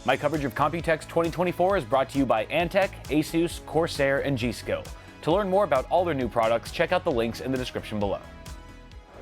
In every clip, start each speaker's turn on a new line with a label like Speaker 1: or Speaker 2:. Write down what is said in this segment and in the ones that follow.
Speaker 1: My coverage of Computex 2024 is brought to you by ANTEC, Asus, Corsair, and G.Skill. To learn more about all their new products, check out the links in the description below.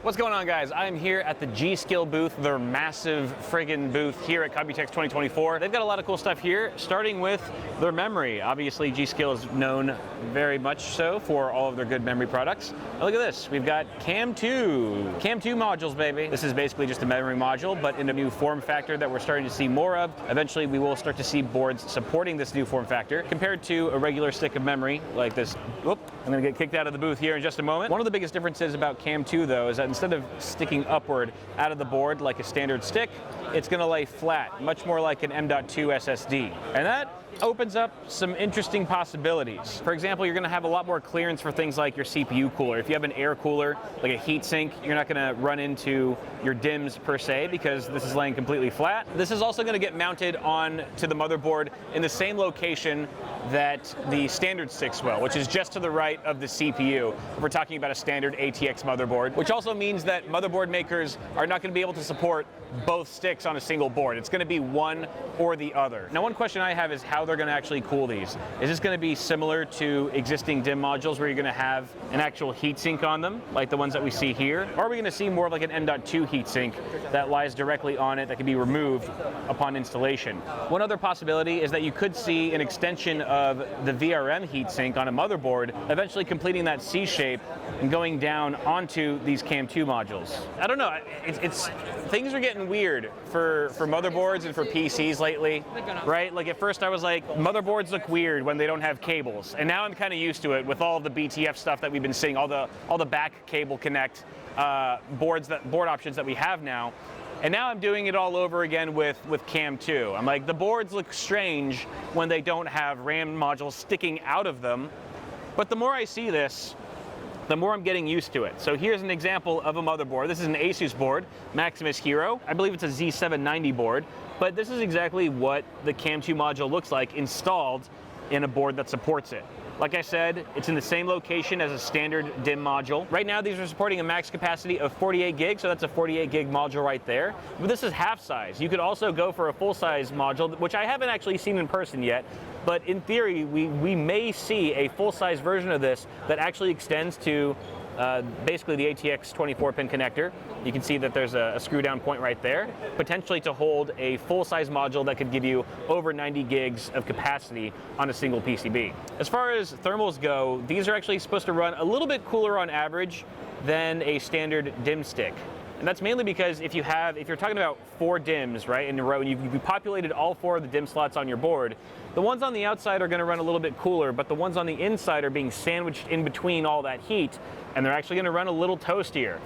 Speaker 1: What's going on, guys? I'm here at the G.Skill booth, their massive friggin' booth here at Computex 2024. They've got a lot of cool stuff here, starting with their memory. Obviously, G.Skill is known very much so for all of their good memory products. And look at this, we've got CAMM2 modules, baby. This is basically just a memory module, but in a new form factor that we're starting to see more of. Eventually, we will start to see boards supporting this new form factor compared to a regular stick of memory like this. Whoop, I'm gonna get kicked out of the booth here in just a moment. One of the biggest differences about CAMM2, though, is that instead of sticking upward out of the board like a standard stick, it's going to lay flat, much more like an M.2 SSD. And that opens up some interesting possibilities. For example, you're going to have a lot more clearance for things like your CPU cooler. If you have an air cooler, like a heat sink, you're not going to run into your DIMMs per se because this is laying completely flat. This is also going to get mounted on to the motherboard in the same location that the standard sticks will, which is just to the right of the CPU. We're talking about a standard ATX motherboard, which also means that motherboard makers are not going to be able to support both sticks on a single board. It's going to be one or the other. Now, one question I have is how they're going to actually cool these. Is this going to be similar to existing DIMM modules where you're going to have an actual heatsink on them, like the ones that we see here? Or are we going to see more of like an M.2 heatsink that lies directly on it that can be removed upon installation? One other possibility is that you could see an extension of the VRM heatsink on a motherboard, eventually completing that C shape and going down onto these CAMM2 modules. I don't know, things are getting weird for motherboards and for PCs lately, right? Like at first I was like, motherboards look weird when they don't have cables, and now I'm kind of used to it with all the BTF stuff that we've been seeing, all the back cable connect board options that we have now. And now I'm doing it all over again with CAMM2. I'm like, the boards look strange when they don't have RAM modules sticking out of them, but the more I see this, the more I'm getting used to it. So here's an example of a motherboard. This is an Asus board, Maximus Hero. I believe it's a Z790 board, but this is exactly what the CAMM2 module looks like installed in a board that supports it. Like I said, it's in the same location as a standard DIMM module. Right now, these are supporting a max capacity of 48 gigs, so that's a 48 gig module right there. But this is half size. You could also go for a full size module, which I haven't actually seen in person yet, but in theory, we may see a full size version of this that actually extends to basically the ATX 24-pin connector. You can see that there's a screw down point right there, potentially to hold a full-size module that could give you over 90 gigs of capacity on a single PCB. As far as thermals go, these are actually supposed to run a little bit cooler on average than a standard DIMM stick. And that's mainly because if you're talking about 4 DIMMs, right, in a row, and you've populated all 4 of the DIMM slots on your board, the ones on the outside are going to run a little bit cooler, but the ones on the inside are being sandwiched in between all that heat, and they're actually going to run a little toastier.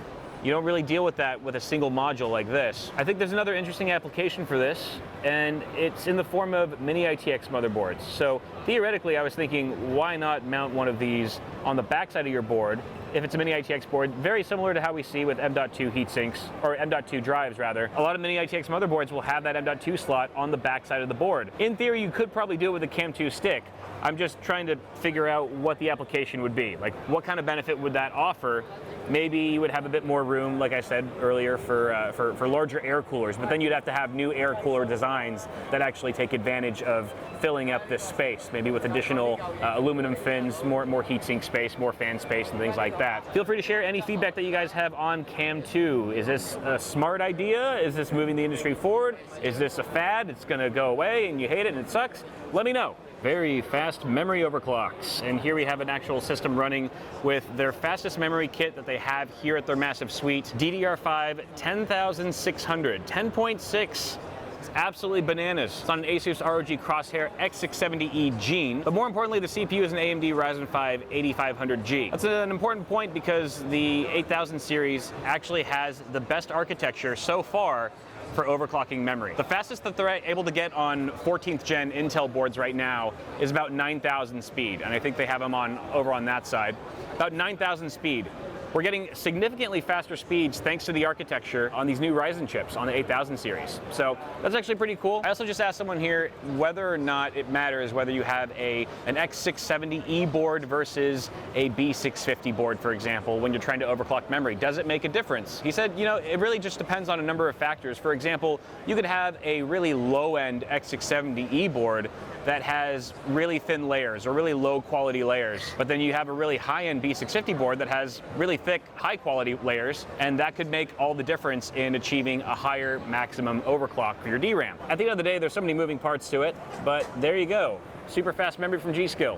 Speaker 1: You don't really deal with that with a single module like this. I think there's another interesting application for this, and it's in the form of mini ITX motherboards. So theoretically, I was thinking, why not mount one of these on the backside of your board? If it's a mini ITX board, very similar to how we see with M.2 heatsinks, or M.2 drives rather. A lot of mini ITX motherboards will have that M.2 slot on the backside of the board. In theory, you could probably do it with a CAMM2 stick. I'm just trying to figure out what the application would be. Like, what kind of benefit would that offer? Maybe you would have a bit more room, like I said earlier, for larger air coolers, but then you'd have to have new air cooler designs that actually take advantage of filling up this space, maybe with additional aluminum fins, more heatsink space, more fan space, and things like that. Feel free to share any feedback that you guys have on CAMM2. Is this a smart idea? Is this moving the industry forward? Is this a fad? It's going to go away and you hate it and it sucks? Let me know. Very fast memory overclocks, and here we have an actual system running with their fastest memory kit that they have here at their massive suite, DDR5 10600, 10.6. It's absolutely bananas. It's on an Asus ROG Crosshair X670E Gene, but more importantly, the CPU is an AMD Ryzen 5 8500G. That's an important point because the 8000 series actually has the best architecture so far for overclocking memory. The fastest that they're able to get on 14th gen Intel boards right now is about 9000 speed, and I think they have them over on that side. About 9000 speed. We're getting significantly faster speeds thanks to the architecture on these new Ryzen chips on the 8000 series. So that's actually pretty cool. I also just asked someone here whether or not it matters whether you have an X670E board versus a B650 board, for example, when you're trying to overclock memory. Does it make a difference? He said, you know, it really just depends on a number of factors. For example, you could have a really low-end X670E board that has really thin layers or really low quality layers, but then you have a really high-end B650 board that has really thick, high quality layers, and that could make all the difference in achieving a higher maximum overclock for your DRAM. At the end of the day, there's so many moving parts to it, but there you go. Super fast memory from G.Skill.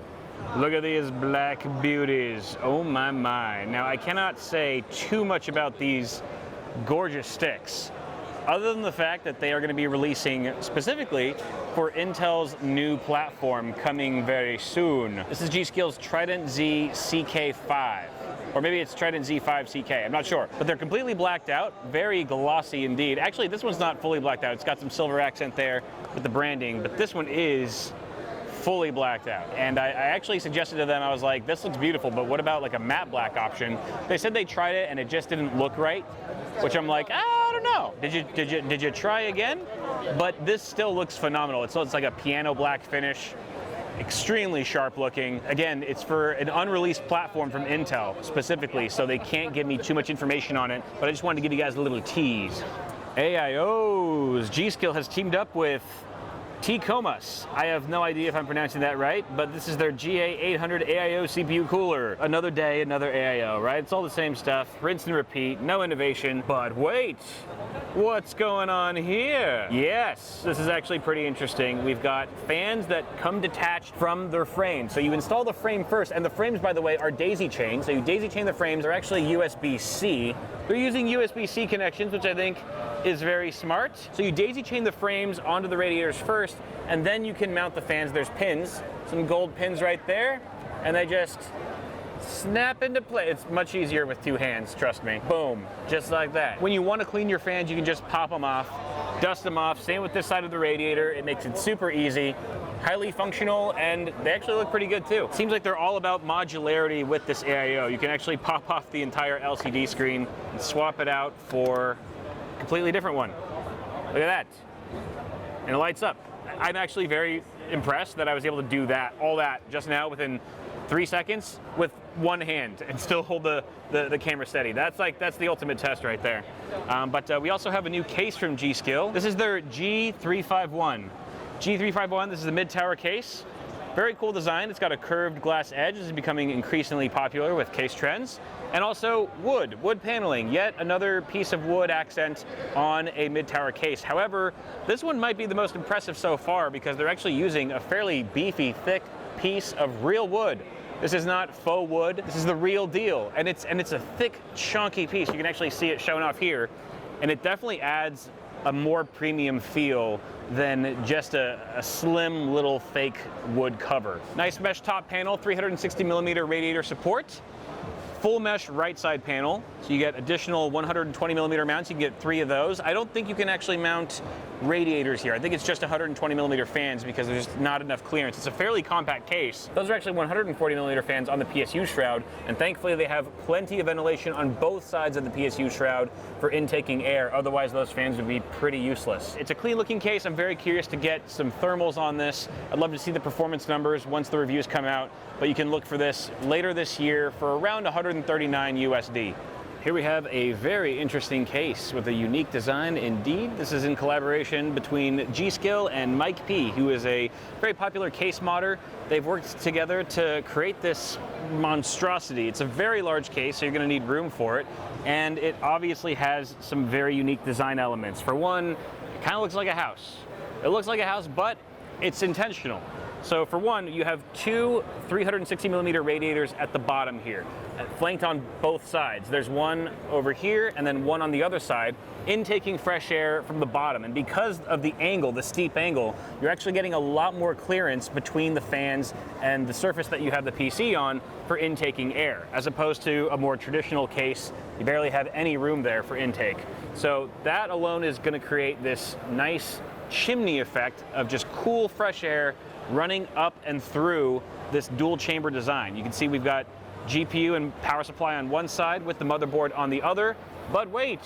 Speaker 1: Look at these black beauties. Oh my my. Now I cannot say too much about these gorgeous sticks, other than the fact that they are going to be releasing specifically for Intel's new platform coming very soon. This is G.Skill's Trident Z CK5. Or maybe it's Trident Z5 CK, I'm not sure. But they're completely blacked out, very glossy indeed. Actually, this one's not fully blacked out. It's got some silver accent there with the branding, but this one is fully blacked out. And I actually suggested to them, I was like, this looks beautiful, but what about like a matte black option? They said they tried it and it just didn't look right, which I'm like, I don't know. Did you try again? But this still looks phenomenal. It's like a piano black finish, extremely sharp looking. Again, it's for an unreleased platform from Intel specifically, so they can't give me too much information on it, but I just wanted to give you guys a little tease. AIOs, G.Skill has teamed up with TCOMAS. I have no idea if I'm pronouncing that right, but this is their GA800 AIO CPU cooler. Another day, another AIO, right? It's all the same stuff, rinse and repeat, no innovation. But wait, what's going on here? Yes, this is actually pretty interesting. We've got fans that come detached from their frame. So you install the frame first, and the frames, by the way, are daisy chained. So you daisy chain the frames, they're actually USB-C. They're using USB-C connections, which I think is very smart. So you daisy chain the frames onto the radiators first, and then you can mount the fans. There's pins, some gold pins right there, and they just snap into place. It's much easier with two hands, trust me. Boom, just like that. When you want to clean your fans, you can just pop them off, dust them off. Same with this side of the radiator. It makes it super easy, highly functional, and they actually look pretty good too. Seems like they're all about modularity with this AIO. You can actually pop off the entire LCD screen and swap it out for a completely different one. Look at that. And it lights up. I'm actually very impressed that I was able to do that, all that, just now within 3 seconds with one hand and still hold the camera steady. That's the ultimate test right there. But we also have a new case from G.Skill. This is their G351. G351, this is the mid-tower case. Very cool design. It's got a curved glass edge. This is becoming increasingly popular with case trends. And also wood paneling, yet another piece of wood accent on a mid-tower case. However, this one might be the most impressive so far because they're actually using a fairly beefy, thick piece of real wood. This is not faux wood, this is the real deal. And it's a thick, chunky piece. You can actually see it shown off here. And it definitely adds a more premium feel than just a slim little fake wood cover. Nice mesh top panel, 360mm radiator support. Full mesh right side panel, so you get additional 120mm mounts. You can get 3 of those. I don't think you can actually mount radiators here. I think it's just 120mm fans because there's just not enough clearance. It's a fairly compact case. Those are actually 140mm fans on the PSU shroud, and thankfully they have plenty of ventilation on both sides of the PSU shroud for intaking air. Otherwise those fans would be pretty useless. It's a clean looking case. I'm very curious to get some thermals on this. I'd love to see the performance numbers once the reviews come out, but you can look for this later this year for around 139 USD. Here we have a very interesting case with a unique design indeed. This is in collaboration between G.Skill and Mike P, who is a very popular case modder. They've worked together to create this monstrosity. It's a very large case, so you're going to need room for it, and it obviously has some very unique design elements. For one, it kind of looks like a house. It looks like a house, but it's intentional. So for one, you have 2 360mm radiators at the bottom here, flanked on both sides. There's one over here and then one on the other side, intaking fresh air from the bottom. And because of the angle, the steep angle, you're actually getting a lot more clearance between the fans and the surface that you have the PC on for intaking air, as opposed to a more traditional case. You barely have any room there for intake. So that alone is going to create this nice chimney effect of just cool, fresh air running up and through this dual chamber design. You can see we've got GPU and power supply on one side with the motherboard on the other. But wait,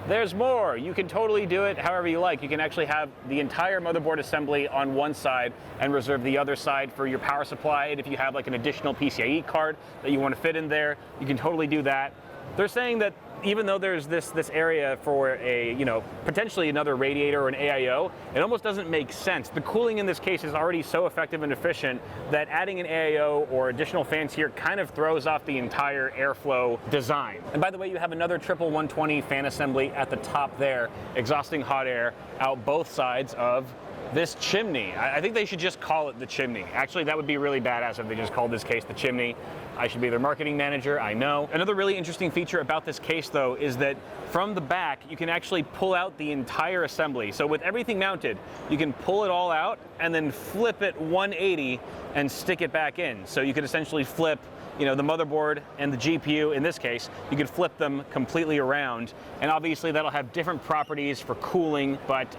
Speaker 1: there's more. You can totally do it however you like. You can actually have the entire motherboard assembly on one side and reserve the other side for your power supply. And if you have like an additional PCIe card that you want to fit in there, you can totally do that. They're saying that even though there's this area for a, potentially another radiator or an AIO, it almost doesn't make sense. The cooling in this case is already so effective and efficient that adding an AIO or additional fans here kind of throws off the entire airflow design. And by the way, you have another triple 120 fan assembly at the top there, exhausting hot air out both sides of this chimney. I think they should just call it the chimney. Actually, that would be really badass if they just called this case the chimney. I should be their marketing manager, I know. Another really interesting feature about this case though is that from the back, you can actually pull out the entire assembly. So with everything mounted, you can pull it all out and then flip it 180 and stick it back in. So you could essentially flip the motherboard and the GPU, in this case, you could flip them completely around. And obviously that'll have different properties for cooling, but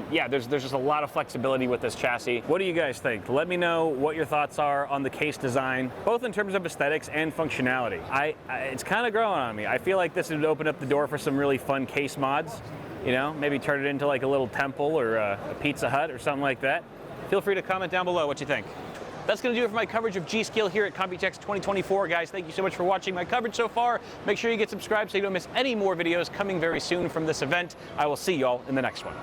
Speaker 1: yeah, there's just a lot of flexibility with this chassis. What do you guys think? Let me know what your thoughts are on the case design, both in terms of aesthetics and functionality. It's kind of growing on me. I feel like this would open up the door for some really fun case mods. Maybe turn it into like a little temple or a Pizza Hut or something like that. Feel free to comment down below what you think. That's going to do it for my coverage of G.Skill here at Computex 2024. Guys, thank you so much for watching my coverage so far. Make sure you get subscribed so you don't miss any more videos coming very soon from this event. I will see y'all in the next one.